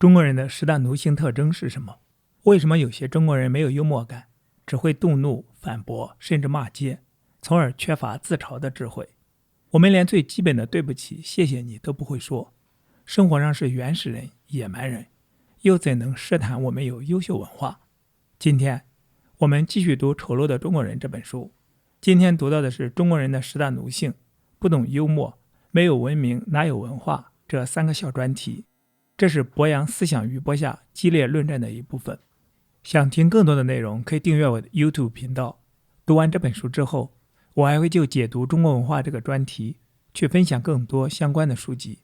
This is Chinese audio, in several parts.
中国人的10大奴性特征是什么？为什么有些中国人没有幽默感，只会动怒、反驳，甚至骂街，从而缺乏自嘲的智慧？我们连最基本的对不起、谢谢你都不会说，生活上是原始人、野蛮人，又怎能奢谈我们有优秀文化？今天我们继续读《丑陋的中国人》这本书，今天读到的是中国人的10大奴性，不懂幽默，没有文明哪有文化这3个小专题。这是博洋思想余波下激烈论战的一部分。想听更多的内容，可以订阅我的 YouTube 频道。读完这本书之后，我还会就解读中国文化这个专题去分享更多相关的书籍。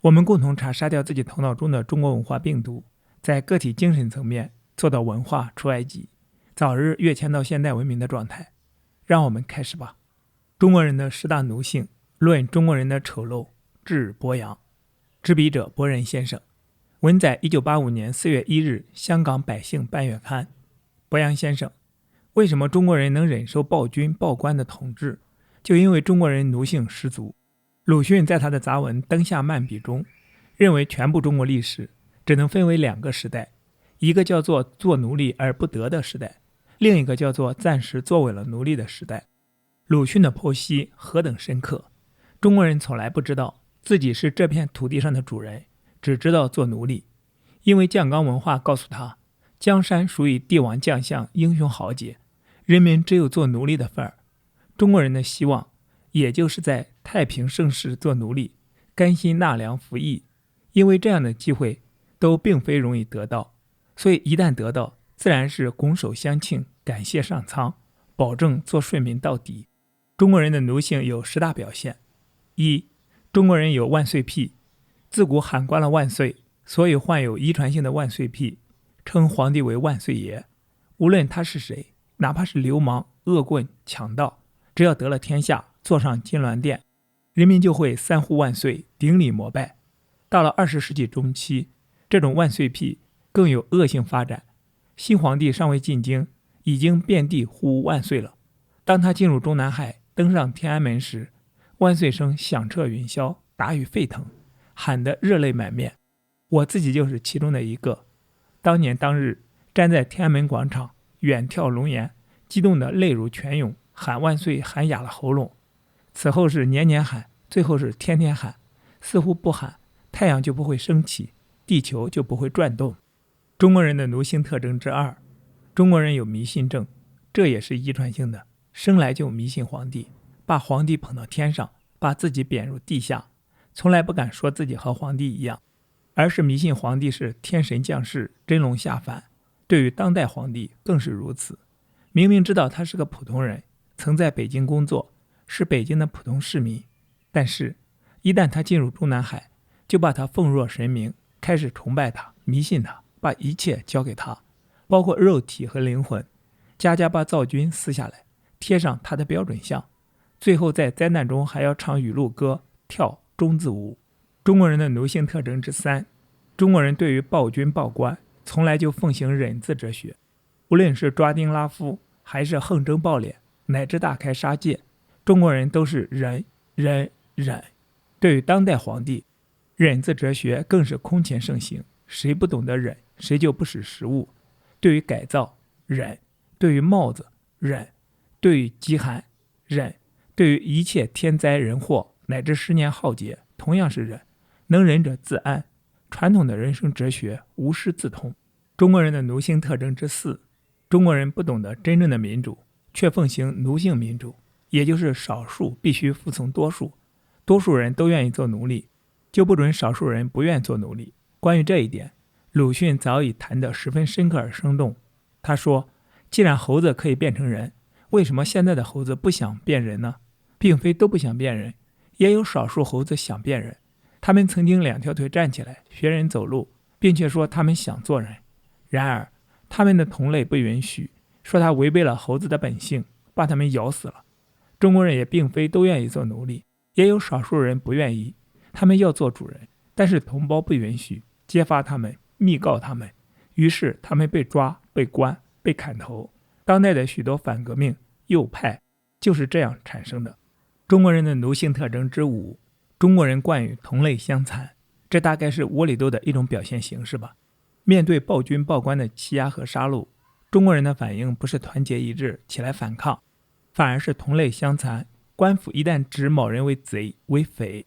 我们共同查杀掉自己头脑中的中国文化病毒，在个体精神层面做到文化出埃及，早日跃迁到现代文明的状态。让我们开始吧。中国人的10大奴性，论中国人的丑陋，致博洋。执笔者博仁先生。文载1985年4月1日香港百姓半月刊。博洋先生，为什么中国人能忍受暴君暴官的统治？就因为中国人奴性十足。鲁迅在他的杂文《灯下漫笔》中认为，全部中国历史只能分为2个时代，一个叫做做奴隶而不得的时代，另一个叫做暂时作为了奴隶的时代。鲁迅的剖析何等深刻！中国人从来不知道自己是这片土地上的主人，只知道做奴隶，因为酱缸文化告诉他，江山属于帝王将相英雄豪杰，人民只有做奴隶的份儿。中国人的希望也就是在太平盛世做奴隶，甘心纳粮服役，因为这样的机会都并非容易得到，所以一旦得到，自然是拱手相庆，感谢上苍，保证做顺民到底。中国人的奴性有10大表现。1. 中国人有万岁癖，自古喊惯了万岁，所以患有遗传性的万岁癖，称皇帝为万岁爷。无论他是谁，哪怕是流氓、恶棍、强盗，只要得了天下，坐上金銮殿，人民就会3呼万岁，顶礼膜拜。到了20世纪中期，这种万岁癖更有恶性发展。新皇帝尚未进京，已经遍地呼万岁了。当他进入中南海，登上天安门时，万岁声响彻云霄，大雨沸腾，喊得热泪满面。我自己就是其中的一个。当年当日站在天安门广场，远眺龙颜，激动得泪如泉涌，喊万岁喊哑了喉咙。此后是年年喊，最后是天天喊，似乎不喊太阳就不会升起，地球就不会转动。中国人的奴性特征之2，中国人有迷信症，这也是遗传性的，生来就迷信皇帝，把皇帝捧到天上，把自己贬入地下，从来不敢说自己和皇帝一样，而是迷信皇帝是天神降世，真龙下凡。对于当代皇帝更是如此，明明知道他是个普通人，曾在北京工作，是北京的普通市民，但是一旦他进入中南海，就把他奉若神明，开始崇拜他，迷信他，把一切交给他，包括肉体和灵魂，家家把灶君撕下来，贴上他的标准像，最后在灾难中还要唱雨露歌，跳中字舞。中国人的奴性特征之3，中国人对于暴君暴官从来就奉行忍字哲学，无论是抓丁拉夫，还是横征暴敛，乃至大开杀戒，中国人都是忍忍忍。对于当代皇帝，忍字哲学更是空前盛行，谁不懂得忍，谁就不识时务。对于改造，忍；对于帽子，忍；对于饥寒，忍；对于一切天灾人祸乃至10年浩劫，同样是忍。能忍者自安，传统的人生哲学无师自通。中国人的奴性特征之4，中国人不懂得真正的民主，却奉行奴性民主，也就是少数必须服从多数，多数人都愿意做奴隶，就不准少数人不愿做奴隶。关于这一点，鲁迅早已谈得十分深刻而生动。他说，既然猴子可以变成人，为什么现在的猴子不想变人呢？并非都不想变人，也有少数猴子想变人。他们曾经2条腿站起来学人走路，并且说他们想做人。然而他们的同类不允许，说他违背了猴子的本性，把他们咬死了。中国人也并非都愿意做奴隶，也有少数人不愿意，他们要做主人，但是同胞不允许，揭发他们，密告他们，于是他们被抓，被关，被砍头。当代的许多反革命右派就是这样产生的。中国人的奴性特征之5，中国人惯于同类相残，这大概是窝里斗的一种表现形式吧。面对暴君暴官的欺压和杀戮，中国人的反应不是团结一致起来反抗，反而是同类相残。官府一旦指某人为贼为匪，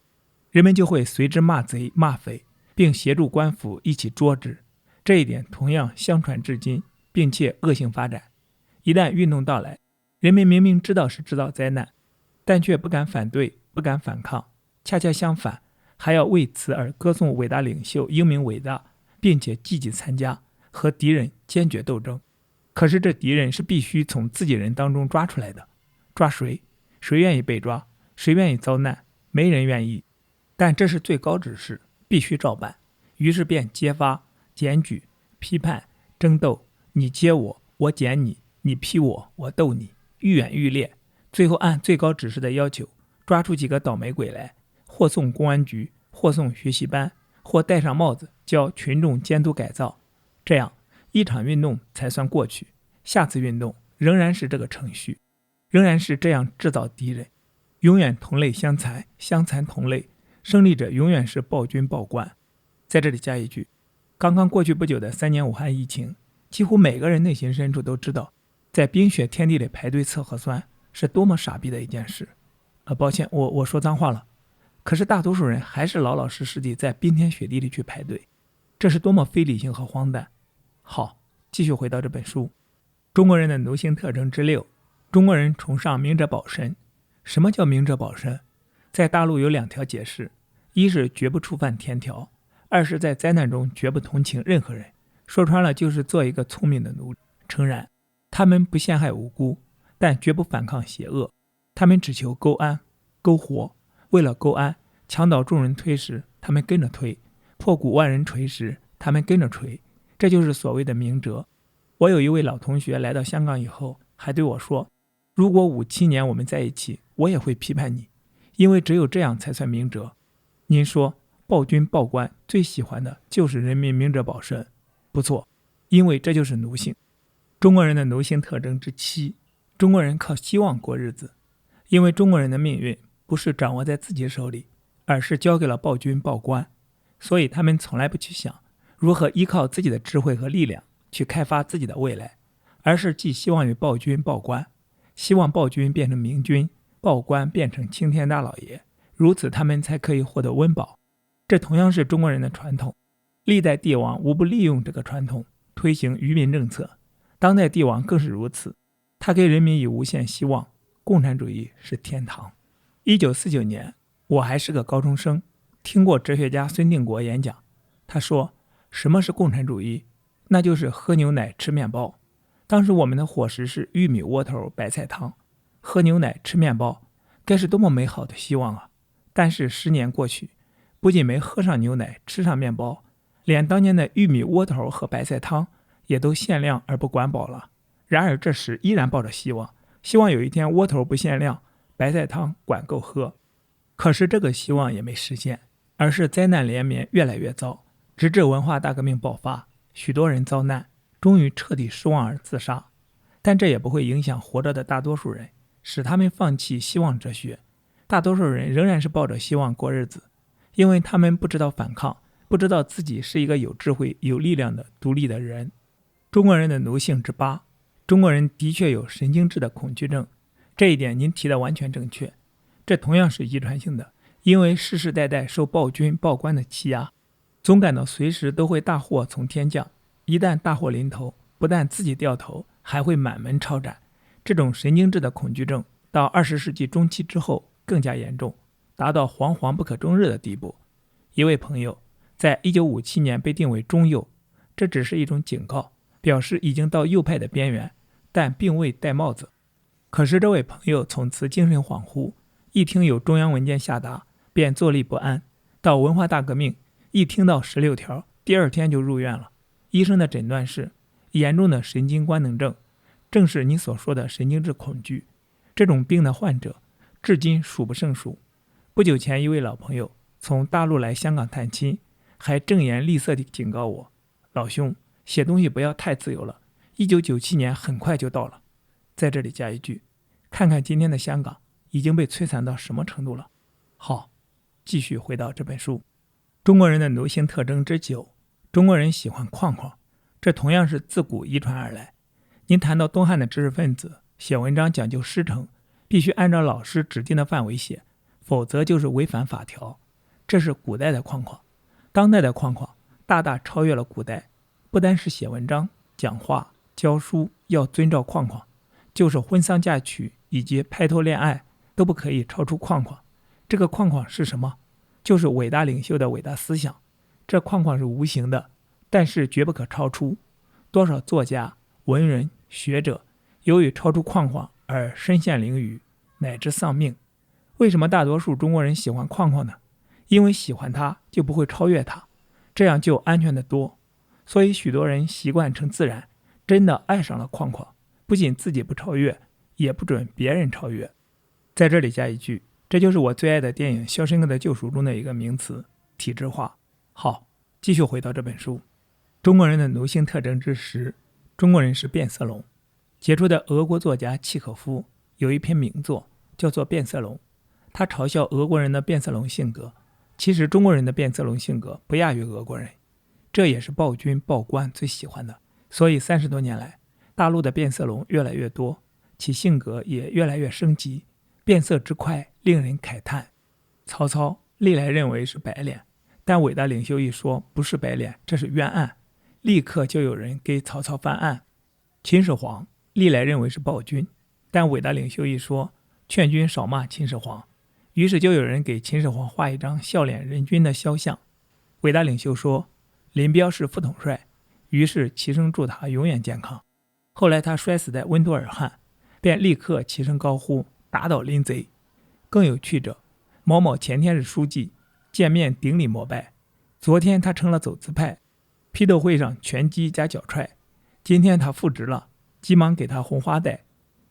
人们就会随之骂贼骂匪，并协助官府一起捉之。这一点同样相传至今，并且恶性发展。一旦运动到来，人们明明知道是制造灾难，但却不敢反对，不敢反抗，恰恰相反，还要为此而歌颂伟大领袖英明伟大，并且积极参加，和敌人坚决斗争。可是这敌人是必须从自己人当中抓出来的，抓谁？谁愿意被抓？谁愿意遭难？没人愿意。但这是最高指示，必须照办。于是便揭发、检举、批判、争斗，你揭我，我检你，你批我，我斗你，愈演愈烈。最后按最高指示的要求，抓出几个倒霉鬼来，或送公安局，或送学习班，或戴上帽子教群众监督改造。这样一场运动才算过去，下次运动仍然是这个程序，仍然是这样制造敌人，永远同类相残，相残同类，胜利者永远是暴君暴官。在这里加一句，刚刚过去不久的3年武汉疫情，几乎每个人内心深处都知道，在冰雪天地里排队测核酸是多么傻逼的一件事。抱歉，我说脏话了。可是大多数人还是老老实实地在冰天雪地里去排队，这是多么非理性和荒诞。好，继续回到这本书。中国人的奴性特征之6，中国人崇尚明哲保身。什么叫明哲保身？在大陆有2条解释，一是绝不触犯天条，二是在灾难中绝不同情任何人。说穿了就是做一个聪明的奴隶。诚然，他们不陷害无辜，但绝不反抗邪恶。他们只求勾安、勾活。为了勾安，墙倒众人推时，他们跟着推；破鼓万人锤时，他们跟着锤。这就是所谓的明哲。我有一位老同学来到香港以后，还对我说，如果57年我们在一起，我也会批判你，因为只有这样才算明哲。您说暴君暴官最喜欢的就是人民明哲保身。不错，因为这就是奴性。中国人的奴性特征之7，中国人靠希望过日子。因为中国人的命运不是掌握在自己手里，而是交给了暴君暴官，所以他们从来不去想如何依靠自己的智慧和力量去开发自己的未来，而是寄希望于暴君暴官，希望暴君变成明君，暴官变成青天大老爷，如此他们才可以获得温饱。这同样是中国人的传统，历代帝王无不利用这个传统推行愚民政策，当代帝王更是如此，他给人民以无限希望。共产主义是天堂。1949年，我还是个高中生，听过哲学家孙定国演讲。他说，什么是共产主义？那就是喝牛奶吃面包。当时我们的伙食是玉米窝头白菜汤，喝牛奶吃面包，该是多么美好的希望啊！但是10年过去，不仅没喝上牛奶吃上面包，连当年的玉米窝头和白菜汤也都限量而不管饱了。然而这时依然抱着希望，希望有一天窝头不限量，白菜汤管够喝。可是这个希望也没实现，而是灾难连绵，越来越糟，直至文化大革命爆发，许多人遭难，终于彻底失望而自杀。但这也不会影响活着的大多数人，使他们放弃希望哲学。大多数人仍然是抱着希望过日子，因为他们不知道反抗，不知道自己是一个有智慧、有力量的独立的人。中国人的奴性之8，中国人的确有神经质的恐惧症，这一点您提的完全正确。这同样是遗传性的，因为世世代代受暴君暴官的欺压，总感到随时都会大祸从天降。一旦大祸临头，不但自己掉头，还会满门抄斩。这种神经质的恐惧症到20世纪中期之后更加严重，达到惶惶不可终日的地步。一位朋友在1957年被定为中右，这只是一种警告，表示已经到右派的边缘，但并未戴帽子。可是这位朋友从此精神恍惚，一听有中央文件下达，便坐立不安。到文化大革命，一听到16条，第2天就入院了。医生的诊断是严重的神经官能症，正是你所说的神经质恐惧。这种病的患者至今数不胜数。不久前一位老朋友从大陆来香港探亲，还正言厉色地警告我，老兄，写东西不要太自由了，1997年很快就到了。在这里加一句，看看今天的香港已经被摧残到什么程度了。好，继续回到这本书。中国人的奴性特征之9，中国人喜欢框框，这同样是自古遗传而来。您谈到东汉的知识分子，写文章讲究师承，必须按照老师指定的范围写，否则就是违反法条。这是古代的框框。当代的框框大大超越了古代，不单是写文章、讲话、教书要遵照框框，就是婚丧嫁娶以及拍拖恋爱都不可以超出框框。这个框框是什么？就是伟大领袖的伟大思想。这框框是无形的，但是绝不可超出。多少作家、文人、学者由于超出框框而身陷囹圄，乃至丧命。为什么大多数中国人喜欢框框呢？因为喜欢它就不会超越它，这样就安全得多。所以许多人习惯成自然，真的爱上了框框，不仅自己不超越，也不准别人超越。在这里加一句，这就是我最爱的电影《肖申克的救赎》中的一个名词，体制化。好，继续回到这本书。中国人的奴性特征之10，中国人是变色龙。杰出的俄国作家契可夫有一篇名作叫做《变色龙》，他嘲笑俄国人的变色龙性格。其实中国人的变色龙性格不亚于俄国人，这也是暴君暴官最喜欢的。所以30多年来，大陆的变色龙越来越多，其性格也越来越升级，变色之快令人慨叹。曹操历来认为是白脸，但伟大领袖一说不是白脸，这是冤案，立刻就有人给曹操翻案。秦始皇历来认为是暴君，但伟大领袖一说劝君少骂秦始皇，于是就有人给秦始皇画一张笑脸人君的肖像。伟大领袖说林彪是副统帅，于是齐声祝他永远健康。后来他摔死在温都尔汗，便立刻齐声高呼打倒林贼。更有趣者，某某前天是书记，见面顶礼膜拜，昨天他成了走资派，批斗会上拳击加脚踹，今天他复职了，急忙给他红花带。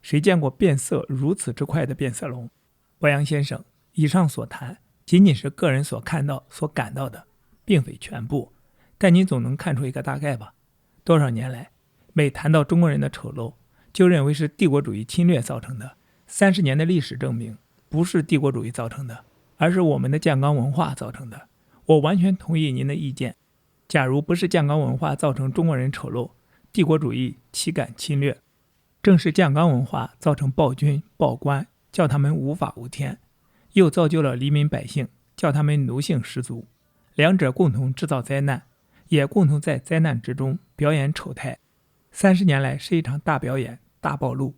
谁见过变色如此之快的变色龙？博洋先生，以上所谈仅仅是个人所看到所感到的，并非全部，但你总能看出一个大概吧。多少年来，每谈到中国人的丑陋，就认为是帝国主义侵略造成的。30年的历史证明，不是帝国主义造成的，而是我们的酱缸文化造成的。我完全同意您的意见。假如不是酱缸文化造成中国人丑陋，帝国主义岂敢侵略？正是酱缸文化造成暴君暴官，叫他们无法无天，又造就了黎民百姓，叫他们奴性十足。两者共同制造灾难，也共同在灾难之中表演丑态。30年来是一场大表演、大暴露。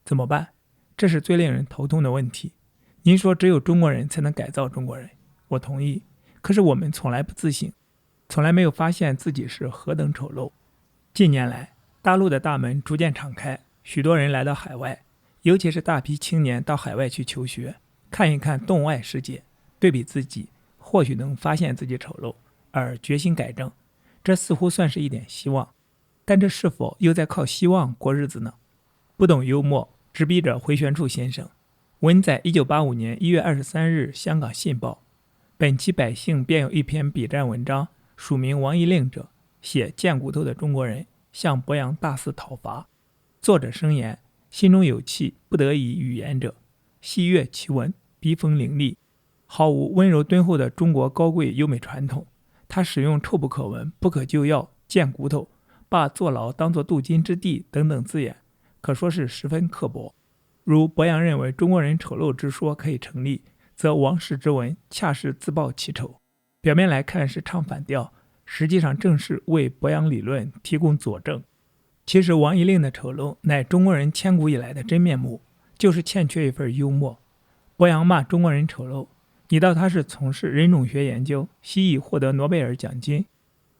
怎么办？这是最令人头痛的问题。您说只有中国人才能改造中国人，我同意。可是我们从来不自省，从来没有发现自己是何等丑陋。近年来，大陆的大门逐渐敞开，许多人来到海外，尤其是大批青年到海外去求学，看一看洞外世界，对比自己，或许能发现自己丑陋，而决心改正。这似乎算是一点希望，但这是否又在靠希望过日子呢？不懂幽默，执笔者回旋处先生，文在1985年1月23日香港信报。本期百姓便有一篇笔战文章，署名王一令者，写贱骨头的中国人向博洋大肆讨伐。作者声言，心中有气，不得已语言者，细阅其文，笔锋凌厉，毫无温柔敦厚的中国高贵优美传统。他使用臭不可闻、不可救药、贱骨头、把坐牢当作镀金之地等等字眼，可说是十分刻薄。如博洋认为中国人丑陋之说可以成立，则王氏之文恰是自曝其丑。表面来看是唱反调，实际上正是为博洋理论提供佐证。其实王一令的丑陋乃中国人千古以来的真面目，就是欠缺一份幽默。博洋骂中国人丑陋，你道他是从事人种学研究，希冀获得诺贝尔奖金。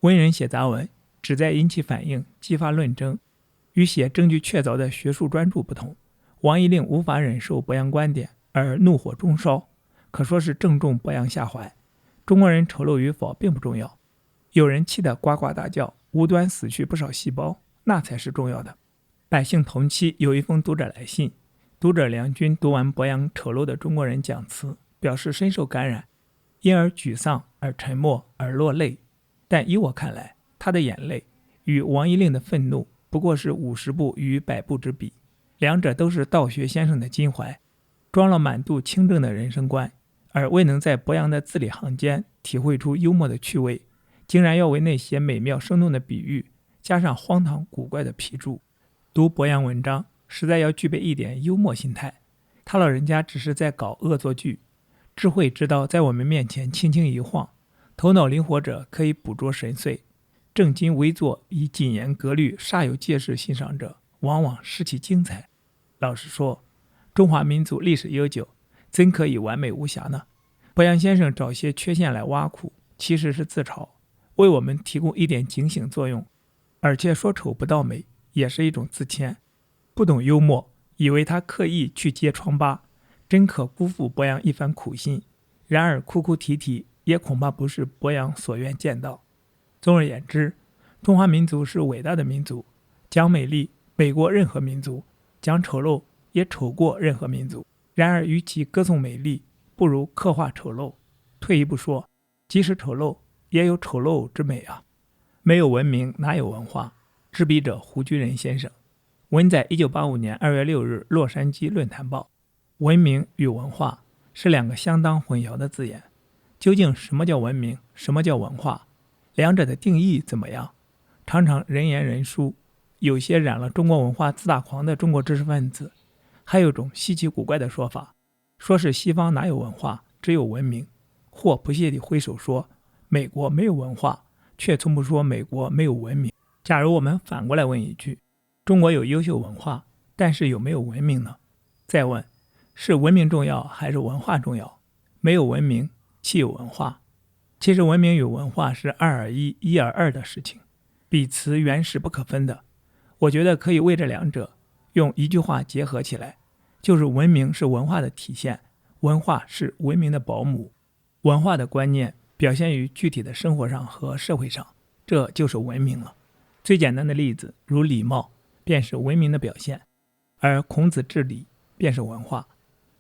文人写杂文，旨在引起反应，激发论争。与写证据确凿的学术专著不同，王一令无法忍受博洋观点，而怒火中烧，可说是正中博洋下怀。中国人丑陋与否并不重要，有人气得呱呱大叫，无端死去不少细胞，那才是重要的。百姓同期有一封读者来信，读者梁军读完博洋丑陋的中国人讲词，表示深受感染，因而沮丧，而沉默，而落泪。但依我看来，他的眼泪与王一令的愤怒不过是50步与100步之比，两者都是道学先生的襟怀，装了满肚清正的人生观，而未能在博洋的字里行间体会出幽默的趣味，竟然要为那些美妙生动的比喻加上荒唐古怪的批注。读博洋文章实在要具备一点幽默心态，他老人家只是在搞恶作剧，智慧之刀在我们面前轻轻一晃，头脑灵活者可以捕捉神髓，正襟危坐以谨言格律煞有介事欣赏者往往失其精彩。老实说，中华民族历史悠久，怎可以完美无瑕呢？博洋先生找些缺陷来挖苦，其实是自嘲，为我们提供一点警醒作用，而且说丑不到美也是一种自谦。不懂幽默，以为他刻意去揭疮疤，真可辜负博洋一番苦心。然而哭哭啼啼也恐怕不是博洋所愿见到。总而言之，中华民族是伟大的民族，讲美丽美过任何民族，讲丑陋也丑过任何民族。然而与其歌颂美丽，不如刻画丑陋。退一步说，即使丑陋也有丑陋之美啊。没有文明哪有文化？执笔者胡居仁先生。文在1985年2月6日洛杉矶论坛报。文明与文化是两个相当混淆的字眼，究竟什么叫文明，什么叫文化？两者的定义怎么样？常常人言人殊，有些染了中国文化自大狂的中国知识分子，还有种稀奇古怪的说法，说是西方哪有文化，只有文明，或不屑地挥手说美国没有文化，却从不说美国没有文明。假如我们反过来问一句，中国有优秀文化，但是有没有文明呢？再问，是文明重要还是文化重要？没有文明，岂有文化？其实文明与文化是二而一，一而二的事情，彼此原始不可分的。我觉得可以为这两者用一句话结合起来，就是文明是文化的体现，文化是文明的保姆。文化的观念表现于具体的生活上和社会上，这就是文明了。最简单的例子，如礼貌便是文明的表现，而孔子治礼便是文化。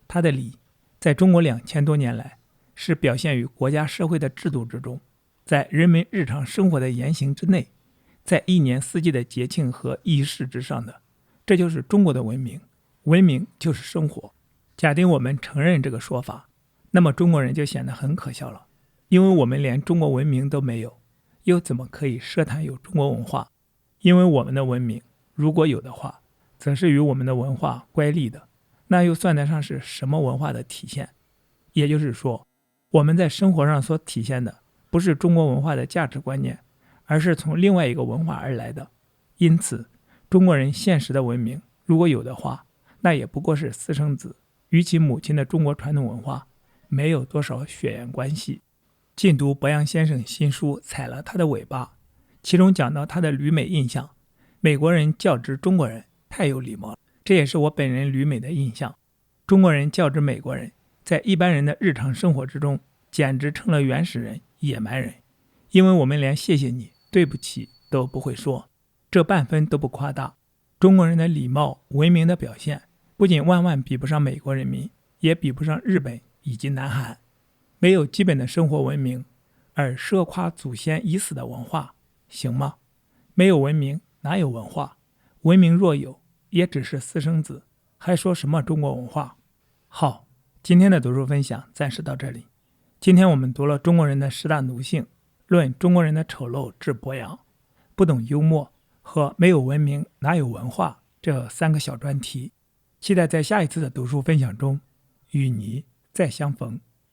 他的礼在中国2000多年来是表现于国家社会的制度之中，在人们日常生活的言行之内，在一年四季的节庆和仪式之上的。这就是中国的文明，文明就是生活。假定我们承认这个说法，那么中国人就显得很可笑了，因为我们连中国文明都没有，又怎么可以奢谈有中国文化？因为我们的文明如果有的话，则是与我们的文化乖离的，那又算得上是什么文化的体现？也就是说，我们在生活上所体现的不是中国文化的价值观念，而是从另外一个文化而来的。因此，中国人现实的文明如果有的话，那也不过是私生子，与其母亲的中国传统文化没有多少血缘关系。禁读博洋先生新书《踩了他的尾巴》，其中讲到他的旅美印象，美国人较之中国人太有礼貌了，这也是我本人旅美的印象。中国人较之美国人，在一般人的日常生活之中，简直成了原始人、野蛮人，因为我们连谢谢你、对不起都不会说，这半分都不夸大。中国人的礼貌、文明的表现，不仅万万比不上美国人民，也比不上日本以及南韩。没有基本的生活文明，而奢夸祖先已死的文化，行吗？没有文明，哪有文化？文明若有，也只是私生子，还说什么中国文化？好，今天的读书分享暂时到这里。今天我们读了中国人的10大奴性，论中国人的丑陋治博洋，不懂幽默和没有文明哪有文化这3个小专题。期待在下一次的读书分享中与你再相逢。